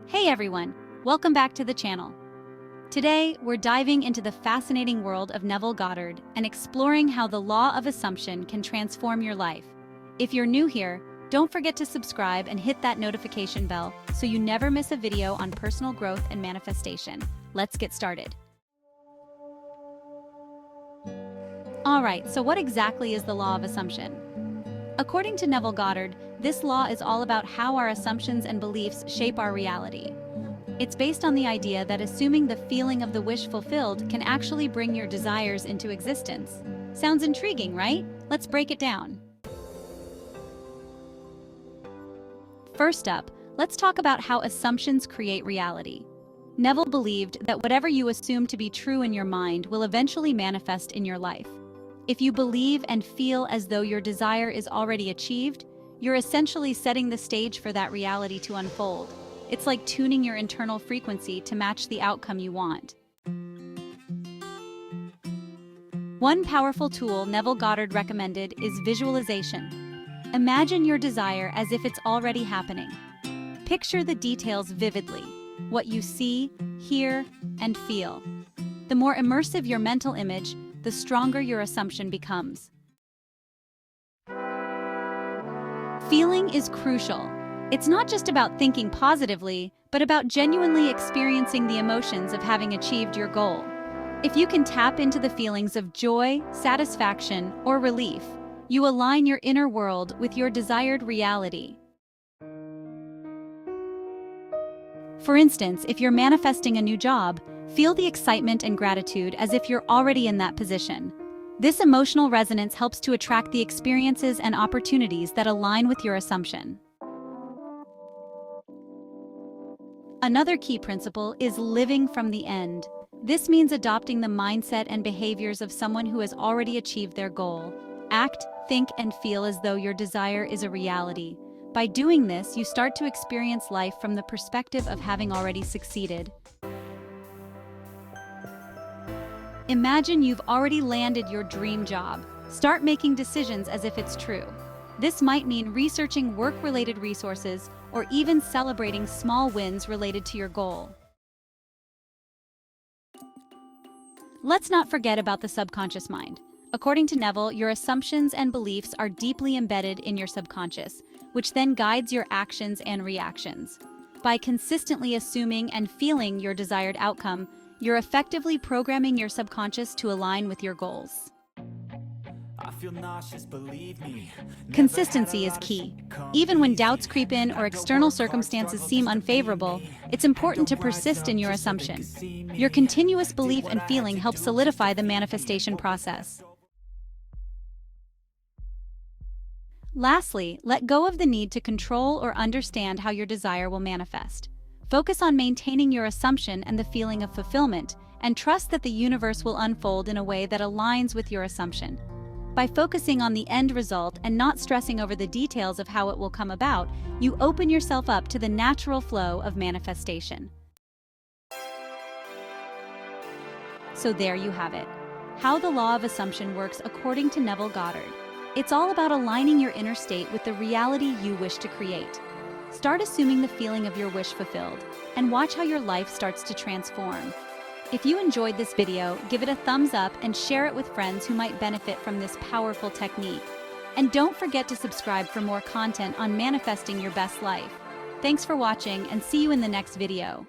Hey everyone, welcome back to the channel. Today, we're diving into the fascinating world of Neville Goddard and exploring how the law of assumption can transform your life. If you're new here, don't forget to subscribe and hit that notification bell so you never miss a video on personal growth and manifestation. Let's get started. Alright, so what exactly is the law of assumption? According to Neville Goddard, this law is all about how our assumptions and beliefs shape our reality. It's based on the idea that assuming the feeling of the wish fulfilled can actually bring your desires into existence. Sounds intriguing, right? Let's break it down. First up, let's talk about how assumptions create reality. Neville believed that whatever you assume to be true in your mind will eventually manifest in your life. If you believe and feel as though your desire is already achieved, you're essentially setting the stage for that reality to unfold. It's like tuning your internal frequency to match the outcome you want. One powerful tool Neville Goddard recommended is visualization. Imagine your desire as if it's already happening. Picture the details vividly, what you see, hear, and feel. The more immersive your mental image, the stronger your assumption becomes. Feeling is crucial. It's not just about thinking positively, but about genuinely experiencing the emotions of having achieved your goal. If you can tap into the feelings of joy, satisfaction, or relief, you align your inner world with your desired reality. For instance, if you're manifesting a new job, feel the excitement and gratitude as if you're already in that position. This emotional resonance helps to attract the experiences and opportunities that align with your assumption. Another key principle is living from the end. This means adopting the mindset and behaviors of someone who has already achieved their goal. Act, think, and feel as though your desire is a reality. By doing this, you start to experience life from the perspective of having already succeeded. Imagine you've already landed your dream job. Start making decisions as if it's true. This might mean researching work-related resources or even celebrating small wins related to your goal. Let's not forget about the subconscious mind. According to Neville, your assumptions and beliefs are deeply embedded in your subconscious, which then guides your actions and reactions. By consistently assuming and feeling your desired outcome, you're effectively programming your subconscious to align with your goals. Consistency is key. Even when doubts creep in or external circumstances seem unfavorable, it's important to persist in your assumption. Your continuous belief and feeling help solidify the manifestation process. Lastly, let go of the need to control or understand how your desire will manifest. Focus on maintaining your assumption and the feeling of fulfillment, and trust that the universe will unfold in a way that aligns with your assumption. By focusing on the end result and not stressing over the details of how it will come about, you open yourself up to the natural flow of manifestation. So there you have it. How the law of assumption works according to Neville Goddard. It's all about aligning your inner state with the reality you wish to create. Start assuming the feeling of your wish fulfilled, and watch how your life starts to transform. If you enjoyed this video, give it a thumbs up and share it with friends who might benefit from this powerful technique. And don't forget to subscribe for more content on manifesting your best life. Thanks for watching, and see you in the next video.